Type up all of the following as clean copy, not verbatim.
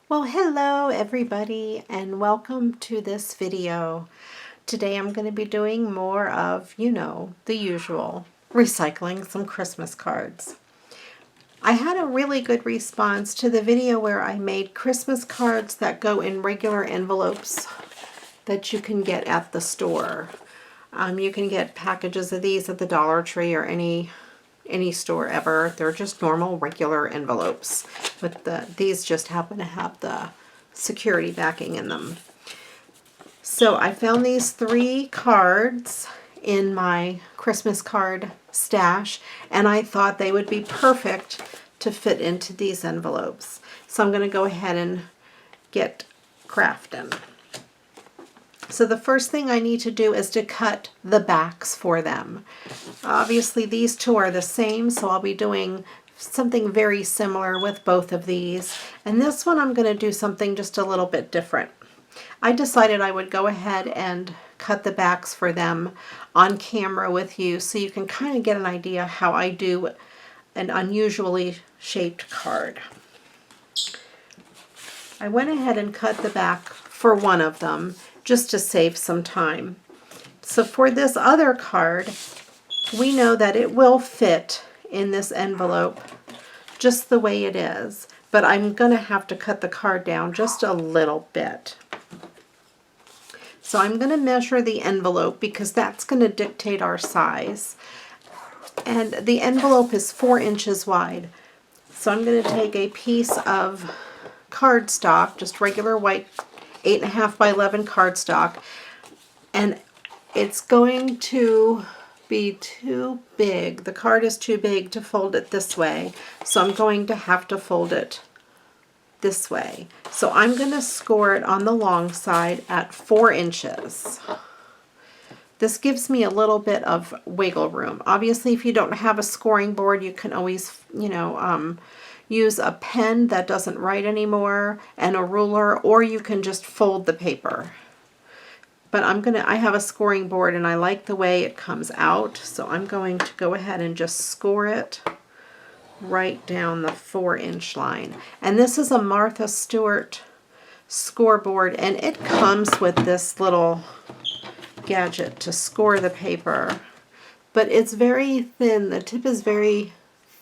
Well, hello everybody and welcome to this video. Today I'm going to be doing more of, the usual, recycling some Christmas cards. I had a really good response to the video where I made Christmas cards that go in regular envelopes that you can get at the store. You can get packages of these at the Dollar Tree or any store ever. They're just normal regular envelopes, but these just happen to have the security backing in them. So I found these 3 cards in my Christmas card stash, and I thought they would be perfect to fit into these envelopes. So I'm going to go ahead and get crafting. So the first thing I need to do is to cut the backs for them. Obviously these 2 are the same, so I'll be doing something very similar with both of these. And this one I'm going to do something just a little bit different. I decided I would go ahead and cut the backs for them on camera with you so you can kind of get an idea how I do an unusually shaped card. I went ahead and cut the back for one of them just to save some time. So for this other card, we know that it will fit in this envelope just the way it is, but I'm going to have to cut the card down just a little bit. So I'm going to measure the envelope because that's going to dictate our size. And the envelope is 4 inches wide. So I'm going to take a piece of cardstock, just regular white 8.5 by 11 cardstock, and it's going to be too big. The card is too big to fold it this way, so I'm going to have to fold it this way. So I'm going to score it on the long side at 4 inches. This gives me a little bit of wiggle room. Obviously, if you don't have a scoring board, you can always, use a pen that doesn't write anymore and a ruler, or you can just fold the paper. But I have a scoring board and I like the way it comes out, so I'm going to go ahead and just score it right down the 4-inch line. And this is a Martha Stewart scoreboard, and it comes with this little gadget to score the paper. But it's very thin. The tip is very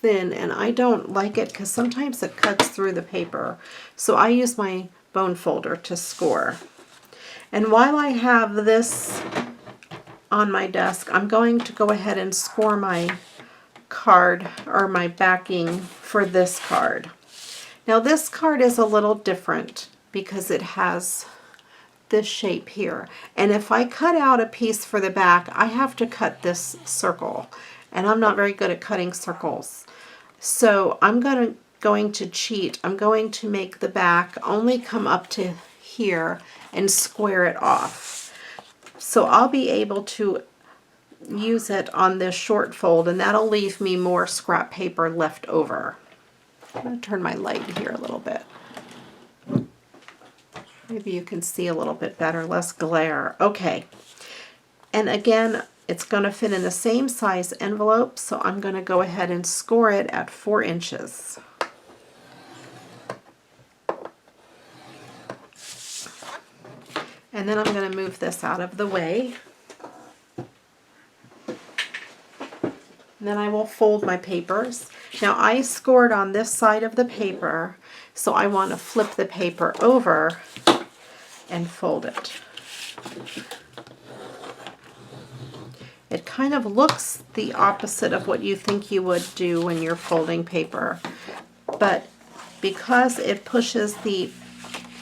thin, and I don't like it because sometimes it cuts through the paper. So I use my bone folder to score. And while I have this on my desk, I'm going to go ahead and score my card or my backing for this card. Now this card is a little different because it has this shape here. And if I cut out a piece for the back, I have to cut this circle. And I'm not very good at cutting circles. So I'm going to cheat. I'm going to make the back only come up to here and square it off. So I'll be able to use it on this short fold, and that'll leave me more scrap paper left over. I'm going to turn my light here a little bit. Maybe you can see a little bit better, less glare. Okay. And again, it's going to fit in the same size envelope, so I'm going to go ahead and score it at 4 inches. And then I'm going to move this out of the way. And then I will fold my papers. Now I scored on this side of the paper, so I want to flip the paper over and fold it. It kind of looks the opposite of what you think you would do when you're folding paper, but because it pushes the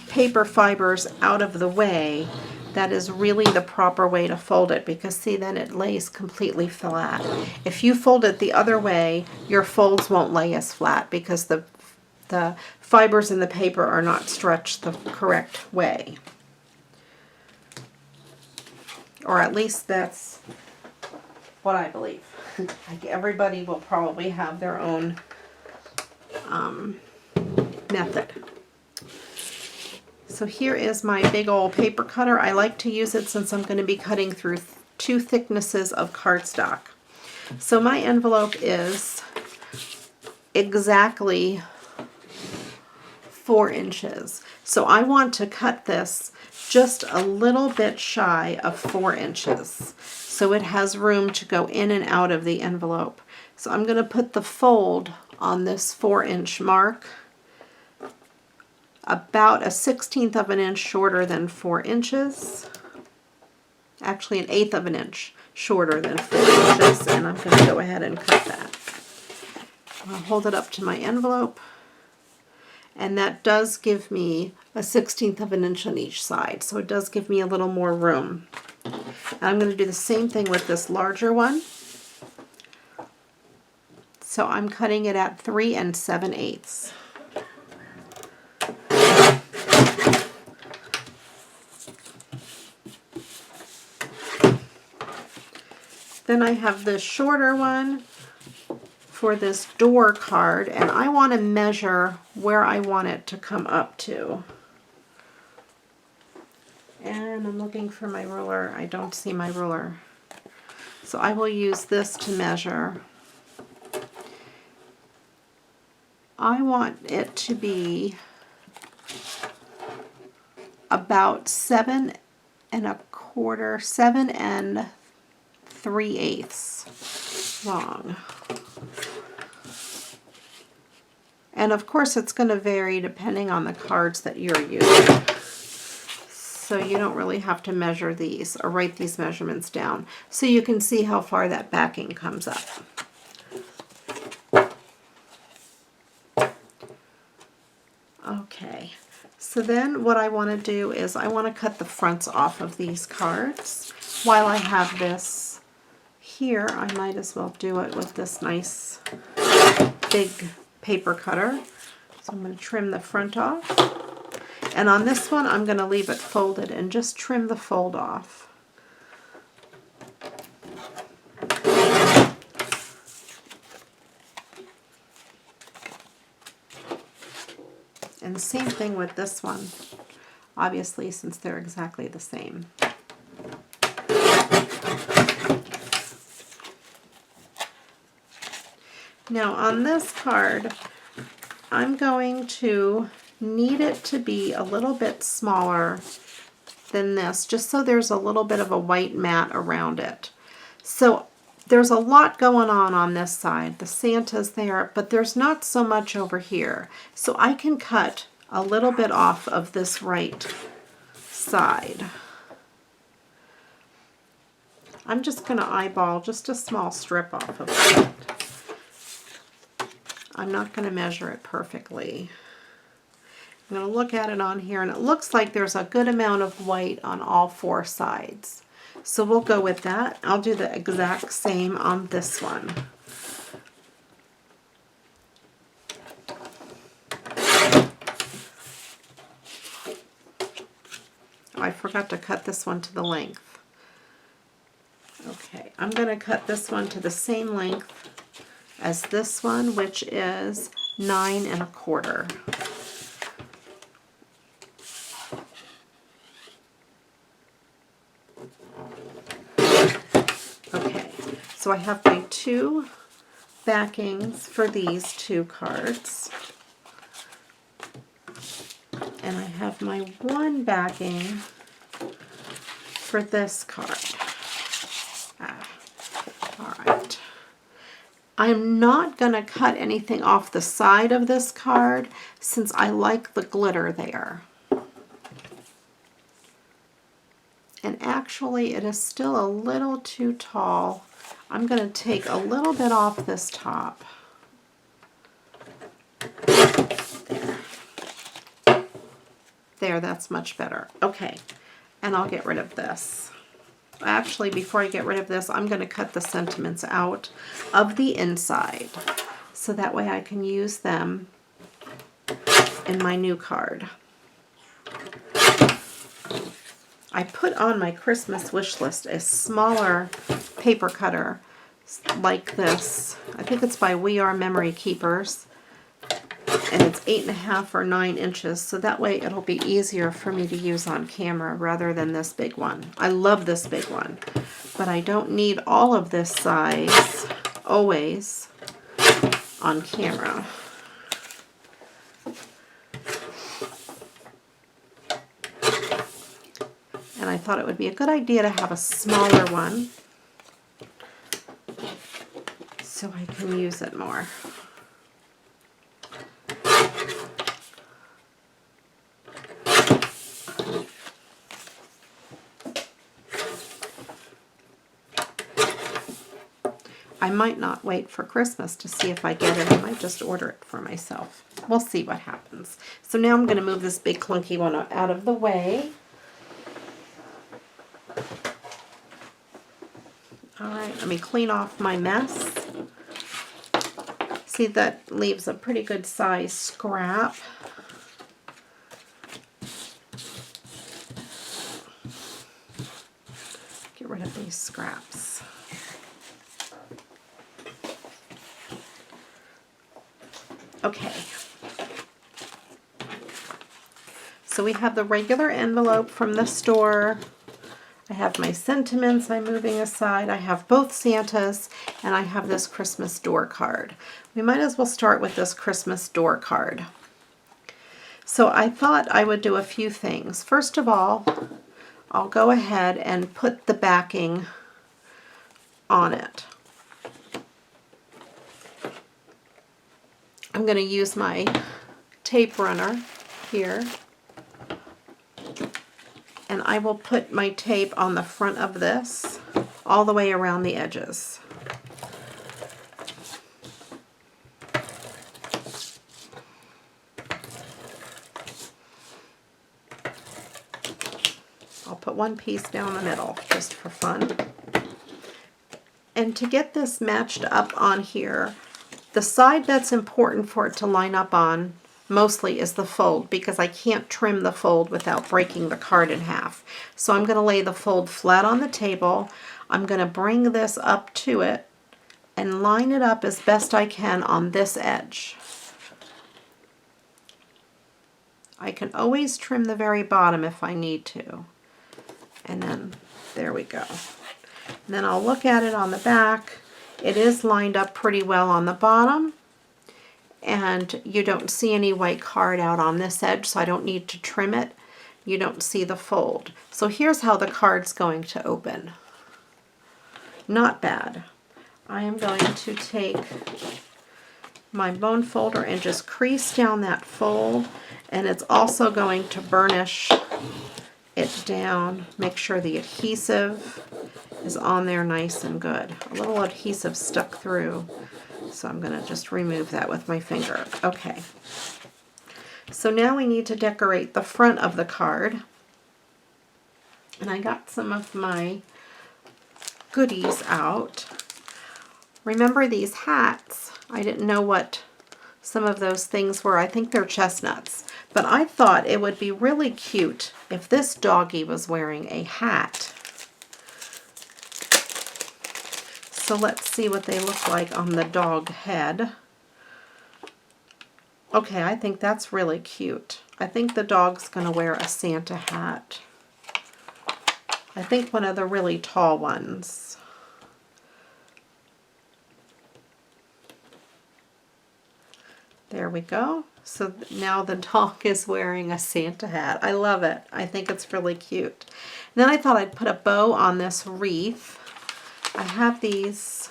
paper fibers out of the way, that is really the proper way to fold it, because see, then it lays completely flat. If you fold it the other way, your folds won't lay as flat because the fibers in the paper are not stretched the correct way. Or at least that's what I believe. Like, everybody will probably have their own method. So here is my big old paper cutter. I like to use it since I'm going to be cutting through 2 thicknesses of cardstock. So my envelope is exactly 4 inches. So I want to cut this just a little bit shy of 4 inches. So it has room to go in and out of the envelope. So I'm going to put the fold on this 4-inch mark, about a 1/16 of an inch shorter than 4 inches. Actually, 1/8 of an inch shorter than 4 inches, and I'm going to go ahead and cut that. I'll hold it up to my envelope, and that does give me a 1/16 of an inch on each side, so it does give me a little more room. And I'm going to do the same thing with this larger one. So I'm cutting it at 3 7/8. Then I have this shorter one for this door card, and I want to measure where I want it to come up to. And I'm looking for my ruler. I don't see my ruler. So I will use this to measure. I want it to be about 7 1/4, 7 3/8 long. And of course it's going to vary depending on the cards that you're using. So you don't really have to measure these or write these measurements down. So you can see how far that backing comes up. Okay, so then what I want to do is I want to cut the fronts off of these cards. While I have this here, I might as well do it with this nice big paper cutter. So I'm going to trim the front off. And on this one, I'm going to leave it folded and just trim the fold off. And the same thing with this one, obviously, since they're exactly the same. Now on this card, I'm going to need it to be a little bit smaller than this, just so there's a little bit of a white mat around it. So there's a lot going on this side. The Santa's there, but there's not so much over here. So I can cut a little bit off of this right side. I'm just going to eyeball just a small strip off of it. I'm not going to measure it perfectly. I'm going to look at it on here, and it looks like there's a good amount of white on all 4 sides. So we'll go with that. I'll do the exact same on this one. I forgot to cut this one to the length. Okay, I'm going to cut this one to the same length as this one, which is 9 1/4. Okay, so I have my 2 backings for these 2 cards. And I have my 1 backing for this card. All right. I'm not going to cut anything off the side of this card since I like the glitter there. And actually it is still a little too tall. I'm going to take a little bit off this top. There, that's much better. Okay, and I'll get rid of this. Actually, before I get rid of this, I'm going to cut the sentiments out of the inside, so that way I can use them in my new card. I put on my Christmas wish list a smaller paper cutter like this. I think it's by We Are Memory Keepers. And it's 8.5 or 9 inches, so that way it'll be easier for me to use on camera rather than this big one. I love this big one, but I don't need all of this size always on camera. and I thought it would be a good idea to have a smaller one so I can use it more. I might not wait for Christmas to see if I get it. I might just order it for myself. We'll see what happens. So now I'm going to move this big clunky one out of the way. All right, let me clean off my mess. See, that leaves a pretty good size scrap. Get rid of these scraps. Okay. So we have the regular envelope from the store. I have my sentiments I'm moving aside. I have both Santas, and I have this Christmas door card. We might as well start with this Christmas door card. So I thought I would do a few things. First of all, I'll go ahead and put the backing on it. I'm going to use my tape runner here, and I will put my tape on the front of this all the way around the edges. I'll put one piece down the middle just for fun. And to get this matched up on here, the side that's important for it to line up on mostly is the fold, because I can't trim the fold without breaking the card in half. So I'm going to lay the fold flat on the table. I'm going to bring this up to it and line it up as best I can on this edge. I can always trim the very bottom if I need to. And then there we go. And then I'll look at it on the back. It is lined up pretty well on the bottom, and you don't see any white card out on this edge, so I don't need to trim it. You don't see the fold. So here's how the card's going to open. Not bad. I am going to take my bone folder and just crease down that fold, and it's also going to burnish it down. Make sure the adhesive is on there nice and good. A little adhesive stuck through, so I'm going to just remove that with my finger. Okay. So now we need to decorate the front of the card. And I got some of my goodies out. Remember these hats? I didn't know what some of those things were. I think they're chestnuts. But I thought it would be really cute if this doggy was wearing a hat. So let's see what they look like on the dog head. Okay, I think that's really cute. I think the dog's going to wear a Santa hat. I think one of the really tall ones. There we go. So now the dog is wearing a Santa hat. I love it. I think it's really cute. And then I thought I'd put a bow on this wreath. I have these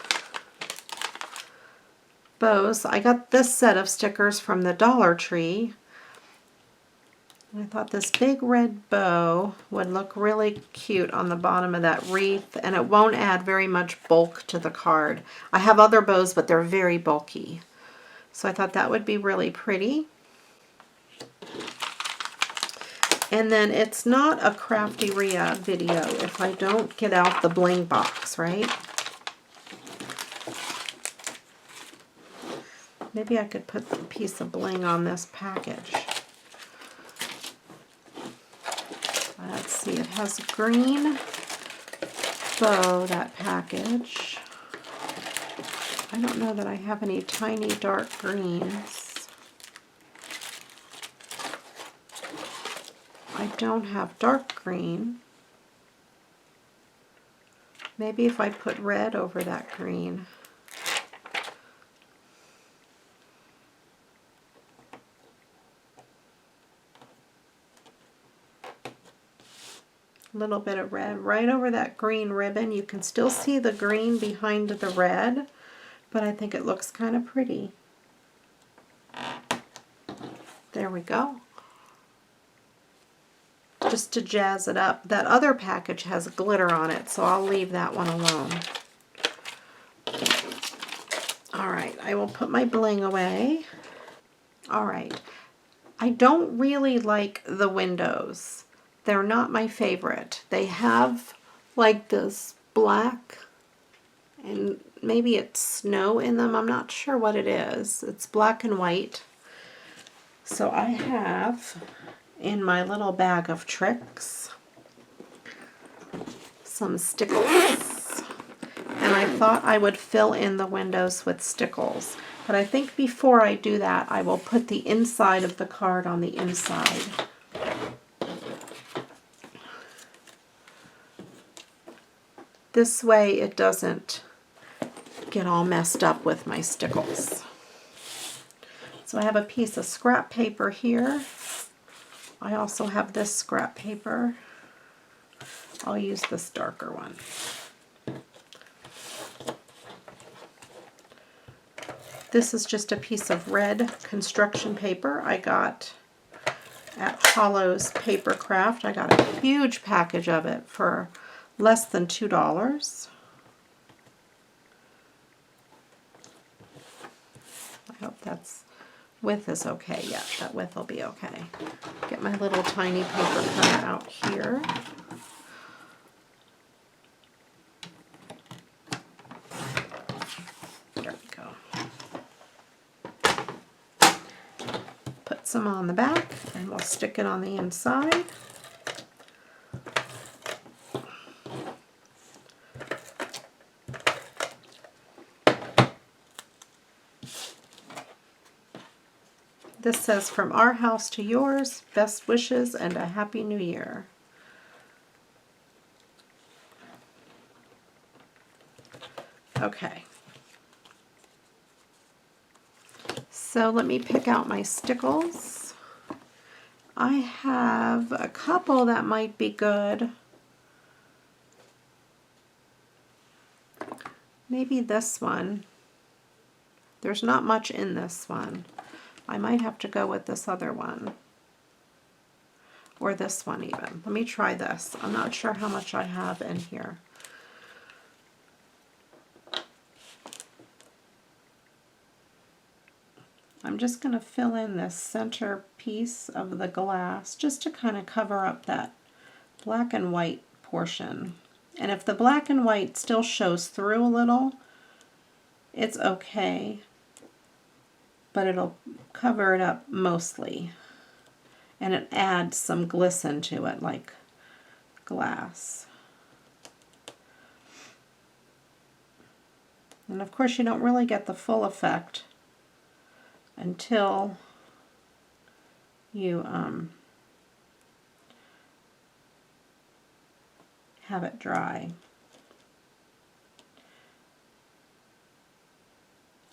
bows. I got this set of stickers from the Dollar Tree. And I thought this big red bow would look really cute on the bottom of that wreath, and it won't add very much bulk to the card. I have other bows, but they're very bulky. So I thought that would be really pretty. And then it's not a CraftyRia video if I don't get out the bling box, right? Maybe I could put a piece of bling on this package. Let's see, it has a green bow, that package. I don't know that I have any tiny dark greens. I don't have dark green. Maybe if I put red over that green. A little bit of red right over that green ribbon. You can still see the green behind the red, but I think it looks kind of pretty. There we go. Just to jazz it up. That other package has glitter on it, so I'll leave that one alone. Alright, I will put my bling away. Alright, I don't really like the windows. They're not my favorite. They have like this black, and maybe it's snow in them. I'm not sure what it is. It's black and white. So I have in my little bag of tricks some stickles. And I thought I would fill in the windows with stickles. But I think before I do that, I will put the inside of the card on the inside. This way it doesn't get all messed up with my stickles. So I have a piece of scrap paper here. I also have this scrap paper. I'll use this darker one. This is just a piece of red construction paper I got at Hollow's Paper Craft. I got a huge package of it for less than $2. I hope that's width is okay. Yeah, that width will be okay. Get my little tiny paper cutter out here. There we go. Put some on the back and we'll stick it on the inside. This says, "From our house to yours, best wishes and a happy new year." Okay. So let me pick out my stickles. I have a couple that might be good. Maybe this one. There's not much in this one. I might have to go with this other one. Or this one even. Let me try this. I'm not sure how much I have in here. I'm just going to fill in this center piece of the glass just to kind of cover up that black and white portion. And if the black and white still shows through a little, it's okay. But it'll cover it up mostly. And it adds some glisten to it like glass. And of course you don't really get the full effect until you have it dry.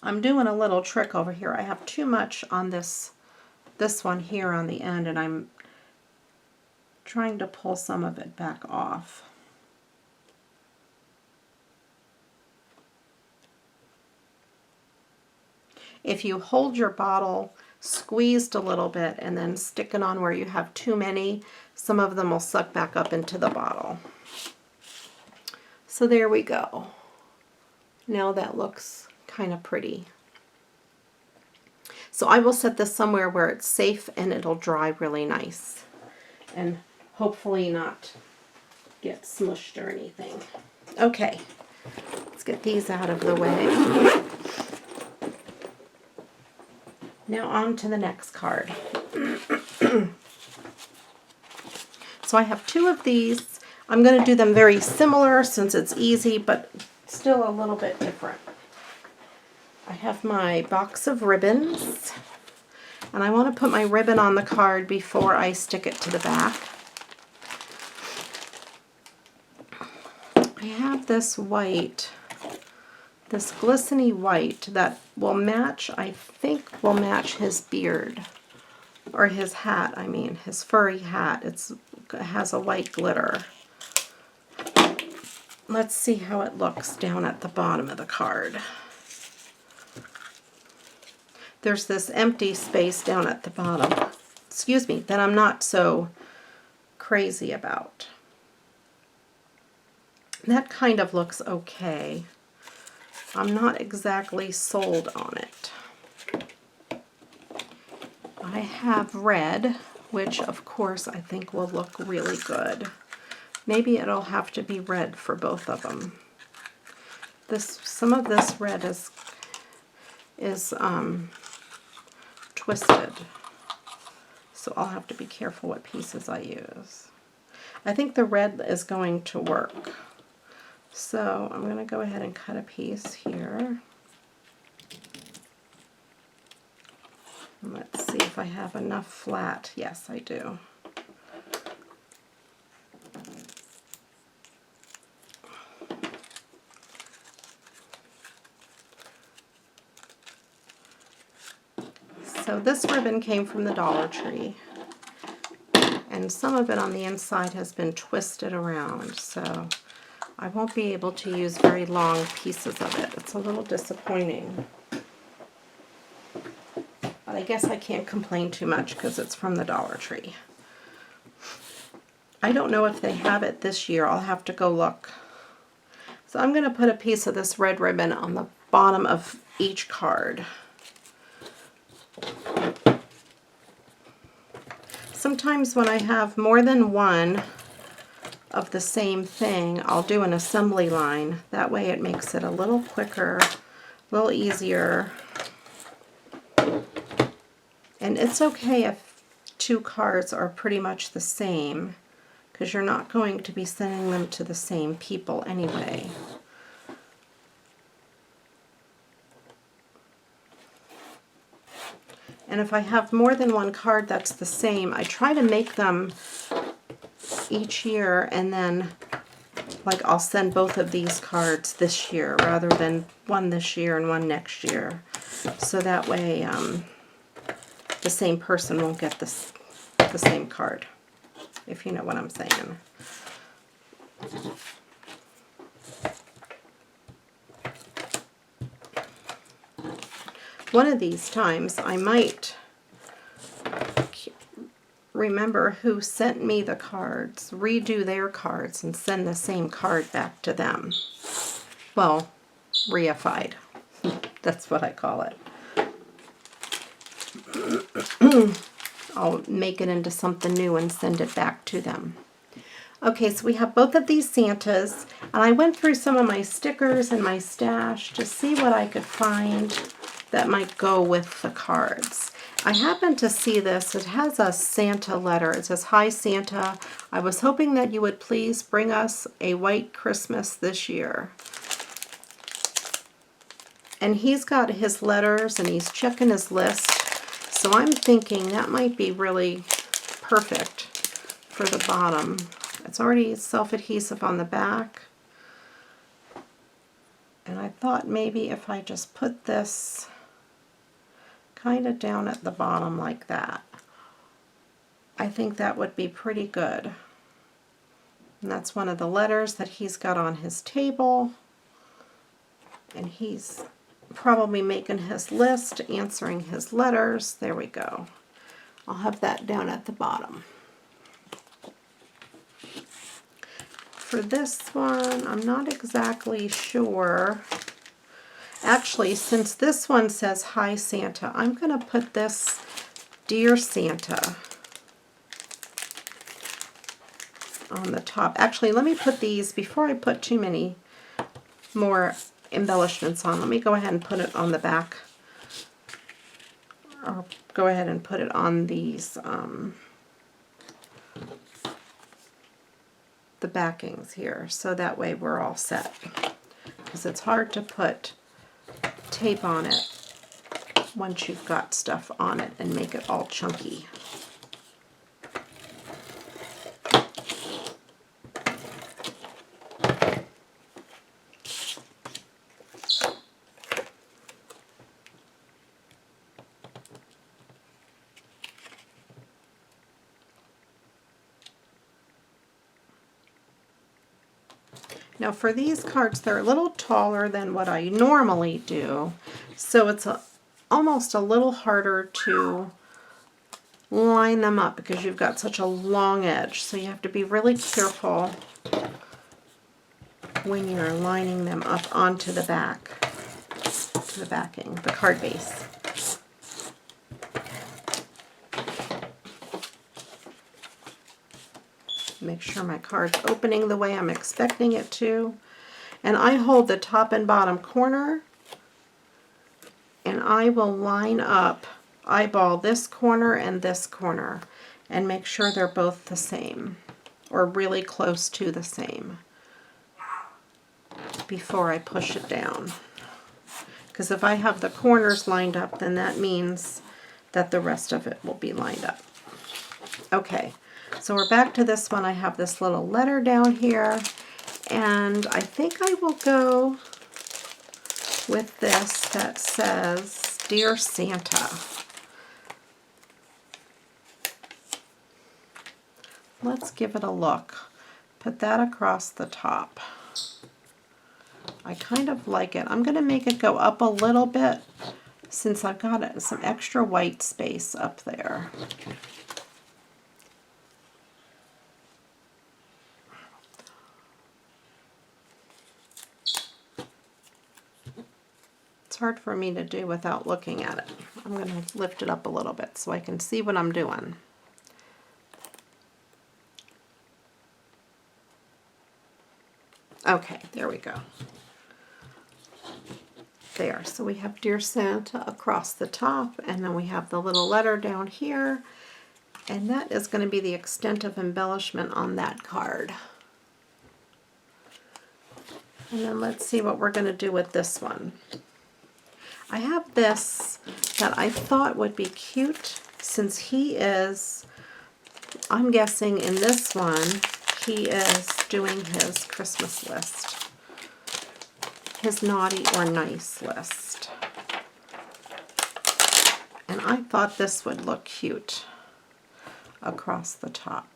I'm doing a little trick over here. I have too much on this one here on the end, and I'm trying to pull some of it back off. If you hold your bottle squeezed a little bit and then stick it on where you have too many, some of them will suck back up into the bottle. So there we go. Now that looks kind of pretty. So I will set this somewhere where it's safe and it'll dry really nice. And hopefully not get smushed or anything. Okay, let's get these out of the way. Now on to the next card. So I have two of these. I'm going to do them very similar since it's easy, but still a little bit different. I have my box of ribbons, and I want to put my ribbon on the card before I stick it to the back. I have this white, this glistening white that will match, I think will match his beard, or his hat, I mean, his furry hat. It has a white glitter. let's see how it looks down at the bottom of the card. There's this empty space down at the bottom, excuse me, that I'm not so crazy about. That kind of looks okay. I'm not exactly sold on it. I have red, which of course I think will look really good. Maybe it'll have to be red for both of them. Some of this red is twisted, so I'll have to be careful what pieces I use. I think the red is going to work. So I'm going to go ahead and cut a piece here. And let's see if I have enough flat. Yes, I do. So this ribbon came from the Dollar Tree, and some of it on the inside has been twisted around, so I won't be able to use very long pieces of it. It's a little disappointing. But I guess I can't complain too much because it's from the Dollar Tree. I don't know if they have it this year. I'll have to go look. So I'm going to put a piece of this red ribbon on the bottom of each card. Sometimes when I have more than one of the same thing, I'll do an assembly line. That way it makes it a little quicker, a little easier. And it's okay if two cards are pretty much the same, because you're not going to be sending them to the same people anyway. And if I have more than one card that's the same, I try to make them each year, and then like I'll send both of these cards this year rather than one this year and one next year. So that way the same person won't get the same card, if you know what I'm saying. One of these times I might remember who sent me the cards, redo their cards, and send the same card back to them. Well, reified. That's what I call it. I'll make it into something new and send it back to them. Okay, so we have both of these Santas, and I went through some of my stickers and my stash to see what I could find that might go with the cards. I happened to see this. It has a Santa letter. It says, "Hi Santa, I was hoping that you would please bring us a white Christmas this year." And he's got his letters and he's checking his list. So I'm thinking that might be really perfect for the bottom. It's already self-adhesive on the back. And I thought maybe if I just put this kind of down at the bottom like that, I think that would be pretty good. And that's one of the letters that he's got on his table. And he's probably making his list, answering his letters. There we go. I'll have that down at the bottom. For this one, I'm not exactly sure. Actually, since this one says, "Hi Santa," I'm going to put this "Dear Santa" on the top. Actually, let me put these, before I put too many more embellishments on, let me go ahead and put it on the back. Or go ahead and put it on these, the backings here, so that way we're all set. Because it's hard to put tape on it once you've got stuff on it and make it all chunky. Now for these cards, they're a little taller than what I normally do, so it's almost a little harder to line them up because you've got such a long edge. So you have to be really careful when you're lining them up onto the back, to the backing, the card base. Make sure my card's opening the way I'm expecting it to. And I hold the top and bottom corner, and I will line up, eyeball this corner and this corner, and make sure they're both the same, or really close to the same, before I push it down. Because if I have the corners lined up, then that means that the rest of it will be lined up. Okay, so we're back to this one. I have this little letter down here, and I think I will go with this that says, Dear Santa. Let's give it a look. Put that across the top. I kind of like it. I'm going to make it go up a little bit since I've got some extra white space up there. It's hard for me to do without looking at it. I'm going to lift it up a little bit so I can see what I'm doing. Okay, there we go. There, so we have Dear Santa across the top, and then we have the little letter down here, and that is going to be the extent of embellishment on that card. And then let's see what we're going to do with this one. I have this that I thought would be cute since he is, I'm guessing in this one, he is doing his Christmas list, his naughty or nice list. And I thought this would look cute across the top.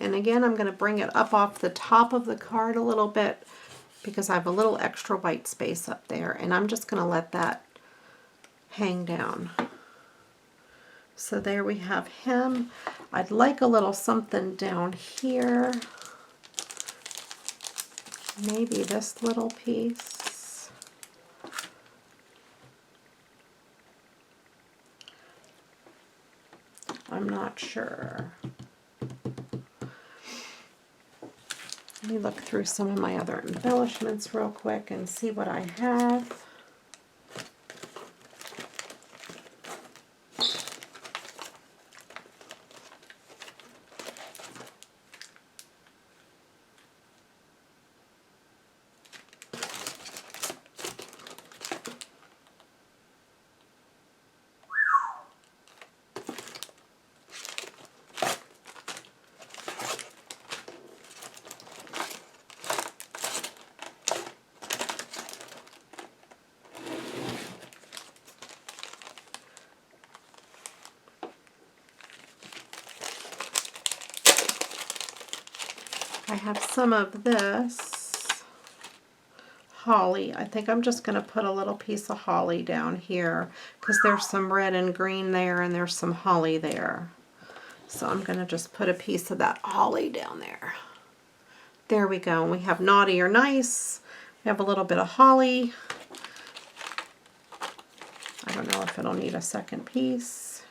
And again, I'm going to bring it up off the top of the card a little bit because I have a little extra white space up there, and I'm just going to let that hang down. So there we have him. I'd like a little something down here. Maybe this little piece. I'm not sure. Let me look through some of my other embellishments real quick and see what I have. I have some of this holly. I think I'm just going to put a little piece of holly down here because there's some red and green there and there's some holly there. So I'm going to just put a piece of that holly down there. There we go. We have naughty or nice. We have a little bit of holly. I don't know if it'll need a second piece.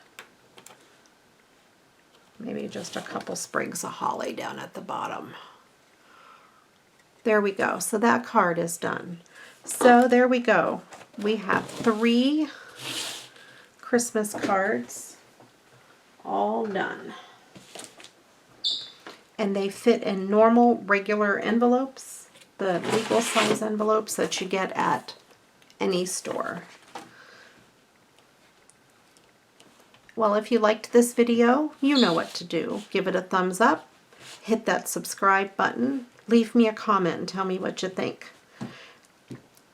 Maybe just a couple sprigs of holly down at the bottom. There we go. So that card is done. So there we go. We have 3 Christmas cards all done. And they fit in normal, regular envelopes, the legal size envelopes that you get at any store. Well, if you liked this video, you know what to do. Give it a thumbs up, hit that subscribe button, leave me a comment and tell me what you think.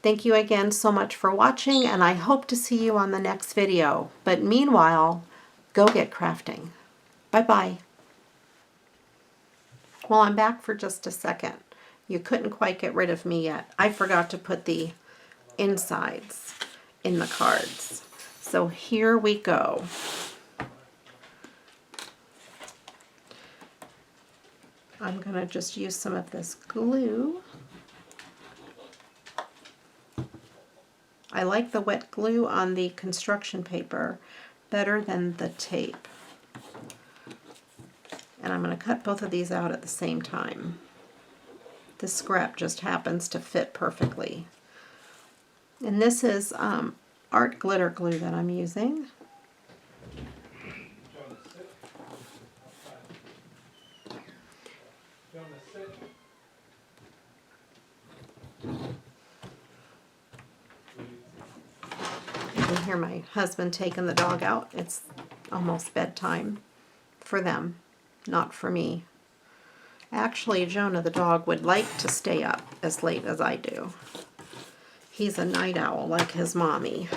Thank you again so much for watching, and I hope to see you on the next video. But meanwhile, go get crafting. Bye-bye. Well, I'm back for just a second. You couldn't quite get rid of me yet. I forgot to put the insides in the cards. So here we go. I'm going to just use some of this glue. I like the wet glue on the construction paper better than the tape. And I'm going to cut both of these out at the same time. This scrap just happens to fit perfectly. And this is art glitter glue that I'm using. You can hear my husband taking the dog out. It's almost bedtime for them, not for me. Actually, Jonah the dog would like to stay up as late as I do. He's a night owl like his mommy.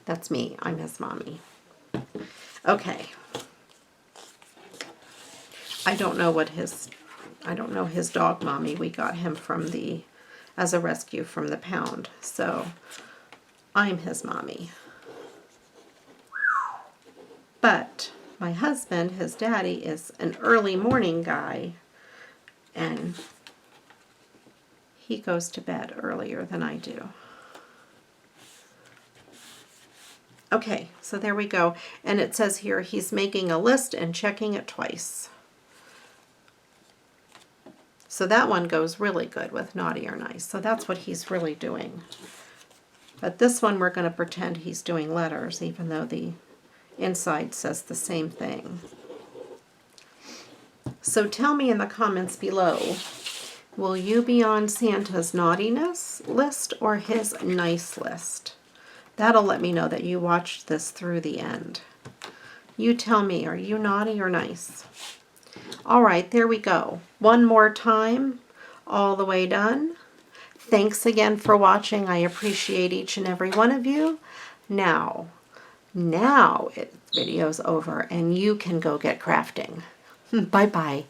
That's me. I'm his mommy. Okay. I don't know his dog mommy. We got him from as a rescue from the pound. So I'm his mommy. But my husband, his daddy, is an early morning guy, and he goes to bed earlier than I do. Okay, so there we go. And it says here he's making a list and checking it twice. So that one goes really good with naughty or nice. So that's what he's really doing. But this one we're going to pretend he's doing letters, even though the inside says the same thing. So tell me in the comments below, will you be on Santa's naughtiness list or his nice list? That'll let me know that you watched this through the end. You tell me, are you naughty or nice? All right, there we go. One more time, all the way done. Thanks again for watching. I appreciate each and every one of you. Now video's over and you can go get crafting. Bye-bye.